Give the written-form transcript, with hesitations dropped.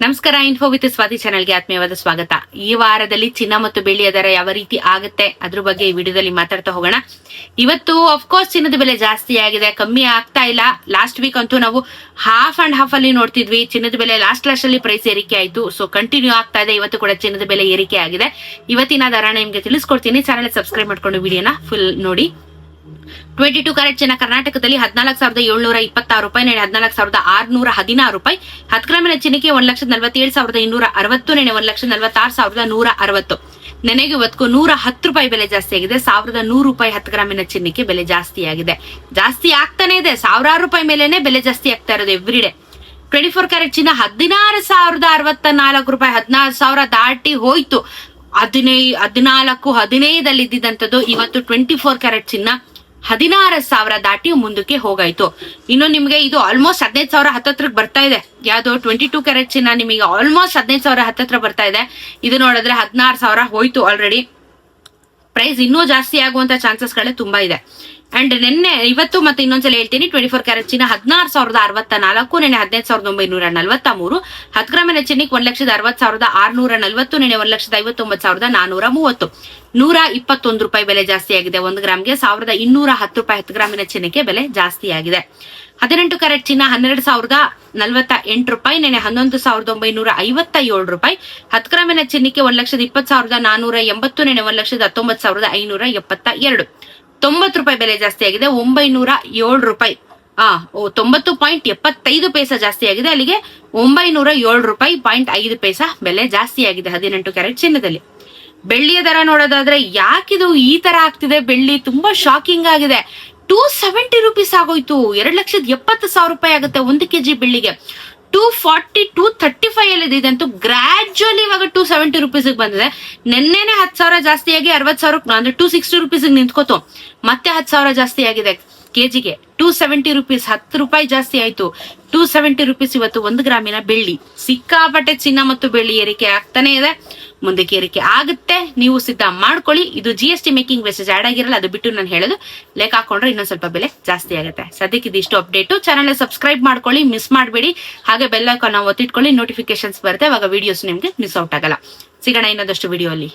ನಮಸ್ಕಾರ. Info with Swati ಚಾನೆಲ್ಗೆ ಆತ್ಮೀಯವಾದ ಸ್ವಾಗತ. ಈ ವಾರದಲ್ಲಿ ಚಿನ್ನ ಮತ್ತು ಬೆಳ್ಳಿಯ ದರ ಯಾವ ರೀತಿ ಆಗುತ್ತೆ ಅದ್ರ ಬಗ್ಗೆ ಈ ವಿಡಿಯೋದಲ್ಲಿ ಮಾತಾಡ್ತಾ ಹೋಗೋಣ. ಇವತ್ತು ಅಫ್ಕೋರ್ಸ್ ಚಿನ್ನದ ಬೆಲೆ ಜಾಸ್ತಿ ಆಗಿದೆ, ಕಮ್ಮಿ ಆಗ್ತಾ ಇಲ್ಲ. ಲಾಸ್ಟ್ ವೀಕ್ ಅಂತೂ ನಾವು ಹಾಫ್ ಅಂಡ್ ಹಾಫ್ ಅಲ್ಲಿ ನೋಡ್ತಿದ್ವಿ. ಚಿನ್ನದ ಬೆಲೆ ಲಾಸ್ಟ್ ಅಲ್ಲಿ ಪ್ರೈಸ್ ಏರಿಕೆ ಆಯ್ತು. ಸೊ ಕಂಟಿನ್ಯೂ ಆಗ್ತಾ ಇದೆ. ಇವತ್ತು ಕೂಡ ಚಿನ್ನದ ಬೆಲೆ ಏರಿಕೆ ಆಗಿದೆ. ಇವತ್ತಿನ ದರ ನಿಮ್ಗೆ ತಿಳಿಸ್ಕೊಡ್ತೀನಿ. ಚಾನೆಲ್ ಸಬ್ಸ್ಕ್ರೈಬ್ ಮಾಡ್ಕೊಂಡು ವಿಡಿಯೋನ ಫುಲ್ ನೋಡಿ. 22 ಕ್ಯಾರೆಟ್ ಚಿನ್ನ ಕರ್ನಾಟಕದಲ್ಲಿ 14,726 ರೂಪಾಯಿ, 14,616 ರೂಪಾಯಿ. 10 ಗ್ರಾಮಿನ ಚಿನ್ನಕ್ಕೆ 1,47,260, 1,46,160. ನೆನೆಗೆ ಇವತ್ತು 110 ರೂಪಾಯಿ ಬೆಲೆ ಜಾಸ್ತಿ ಆಗಿದೆ. 1,100 ರೂಪಾಯಿ 10 ಗ್ರಾಮಿನ ಚಿನ್ನಕ್ಕೆ ಬೆಲೆ ಜಾಸ್ತಿ ಆಗಿದೆ. ಜಾಸ್ತಿ ಆಗ್ತಾನೆ ಇದೆ. 1,000 ರೂಪಾಯಿ ಮೇಲೆನೆ ಬೆಲೆ ಜಾಸ್ತಿ ಆಗ್ತಾ ಇರೋದು ಎವ್ರಿ ಡೇ. 24 ಕ್ಯಾರೆಟ್ ಚಿನ್ನ 16,064 ರೂಪಾಯಿ, 16,000 ದಾಟಿ ಹೋಯ್ತು. 15 ಇದ್ದಿದ್ದಂಥದ್ದು ಇವತ್ತು 24 ಕ್ಯಾರೆಟ್ ಚಿನ್ನ 16,000 ದಾಟಿ ಮುಂದಕ್ಕೆ ಹೋಗಾಯ್ತು. ಇನ್ನು ನಿಮ್ಗೆ ಇದು ಆಲ್ಮೋಸ್ಟ್ 15,000 ಹತ್ತತ್ರಕ್ಕೆ ಬರ್ತಾ ಇದೆ. ಯಾವ್ದು 22 ಕ್ಯಾರೆಟ್ ಚಿನ್ನ ನಿಮಗೆ ಆಲ್ಮೋಸ್ಟ್ 15,000 ಹತ್ತತ್ರ ಬರ್ತಾ ಇದೆ. ಇದು ನೋಡಿದ್ರೆ 16,000 ಹೋಯ್ತು ಆಲ್ರೆಡಿ. ಪ್ರೈಸ್ ಇನ್ನೂ ಜಾಸ್ತಿ ಆಗುವಂತ ಚಾನ್ಸಸ್ ಗಳೇ ತುಂಬಾ ಇದೆ. ಅಂಡ್ ಇವತ್ತು ಮತ್ತೆ ಇನ್ನೊಂದ್ಸಲ ಹೇಳ್ತೀನಿ, 24 ಕ್ಯಾರೆಟ್ ಚಿನ್ನ 16,064, ನೆನೆ 15,943. 10 ಗ್ರಾಮಿನ ಚಿನ್ನಕ್ಕೆ 1,60,640, ನೆನೆ 1,59,430. 121 ರೂಪಾಯಿ ಬೆಲೆ ಜಾಸ್ತಿ ಆಗಿದೆ. 1 ಗ್ರಾಮ್ಗೆ 1,210 ರೂಪಾಯಿ 10 ಗ್ರಾಮಿನ ಚಿನ್ನಕ್ಕೆ ಬೆಲೆ ಜಾಸ್ತಿ ಆಗಿದೆ. 18 ಕ್ಯಾರೆಟ್ ಚಿನ್ನ 12,048 ರೂಪಾಯಿ, ನೆನೆ 11,957 ರೂಪಾಯಿ. 10 ಗ್ರಾಮಿನ ಚಿನ್ನಕ್ಕೆ 1,20,480, ನೆನೆ 1,19,572. 90 ರೂಪಾಯಿ ಬೆಲೆ ಜಾಸ್ತಿ ಆಗಿದೆ. 907 ರೂಪಾಯಿ 90.75 ಪೈಸಾ ಜಾಸ್ತಿ ಆಗಿದೆ. ಅಲ್ಲಿಗೆ 907 ರೂಪಾಯಿ 0.5 ಪೈಸಾ ಬೆಲೆ ಜಾಸ್ತಿ ಆಗಿದೆ 18 ಕ್ಯಾರೆಟ್ ಚಿನ್ನದಲ್ಲಿ. ಬೆಳ್ಳಿಯ ದರ ನೋಡೋದಾದ್ರೆ ಯಾಕಿದು ಈ ತರ ಆಗ್ತಿದೆ, ಬೆಳ್ಳಿ ತುಂಬಾ ಶಾಕಿಂಗ್ ಆಗಿದೆ. 270 ರೂಪೀಸ್ ಆಗೋಯ್ತು. 2,70,000 ರೂಪಾಯಿ ಆಗುತ್ತೆ 1 ಕೆಜಿ ಬೆಳ್ಳಿಗೆ. 240, 235 ಅಲ್ಲಿ ಇದಂತೂ ಗ್ರಾಜುವಲಿ ಇವಾಗ 270 ರೂಪೀಸ್ ಬಂದಿದೆ. ನೆನ್ನೆನೆ 10,000 ಜಾಸ್ತಿ ಆಗಿ 60,000 ಅಂದ್ರೆ 260 ರೂಪೀಸ್ ನಿಂತ್ಕೋತು. ಮತ್ತೆ 10,000 ಜಾಸ್ತಿ ಆಗಿದೆ ಕೆಜಿಗೆ. 270 ರೂಪೀಸ್, 10 ರೂಪಾಯಿ ಜಾಸ್ತಿ ಆಯ್ತು. 270 ರೂಪೀಸ್ ಇವತ್ತು 1 ಗ್ರಾಮಿನ ಬೆಳ್ಳಿ. ಸಿಕ್ಕಾಪಟ್ಟೆ ಚಿನ್ನ ಮತ್ತು ಬೆಳ್ಳಿ ಏರಿಕೆ ಆಗ್ತಾನೆ ಇದೆ. ಮುಂದಕ್ಕೆ ಏರಿಕೆ ಆಗುತ್ತೆ. ನೀವು ಸಿದ್ಧ ಮಾಡ್ಕೊಳ್ಳಿ. ಇದು GST ಮೇಕಿಂಗ್ ಮೆಸೇಜ್ ಆಡ್ ಆಗಿರಲ್ಲ, ಅದು ಬಿಟ್ಟು ನಾನು ಹೇಳೋದು. ಲೆಕ್ಕ ಹಾಕೊಂಡ್ರೆ ಇನ್ನೊಂದ್ ಸ್ವಲ್ಪ ಬೆಲೆ ಜಾಸ್ತಿ ಆಗುತ್ತೆ. ಸದ್ಯಕ್ಕೆ ಇದಿಷ್ಟು ಅಪ್ಡೇಟ್. ಚಾನಲ್ ಸಬ್ಸ್ಕ್ರೈಬ್ ಮಾಡ್ಕೊಳ್ಳಿ, ಮಿಸ್ ಮಾಡಬೇಡಿ. ಹಾಗೆ ಬೆಲ್ ಐಕಾನ್ ಒತ್ತಿಟ್ಕೊಳ್ಳಿ, ನೋಟಿಫಿಕೇಶನ್ಸ್ ಬರುತ್ತೆ. ಅವಾಗ ವಿಡಿಯೋಸ್ ನಿಮ್ಗೆ ಮಿಸ್ ಔಟ್ ಆಗಲ್ಲ. ಸಿಗೋಣ ಇನ್ನೊಂದಷ್ಟು ವಿಡಿಯೋ ಅಲ್ಲಿ.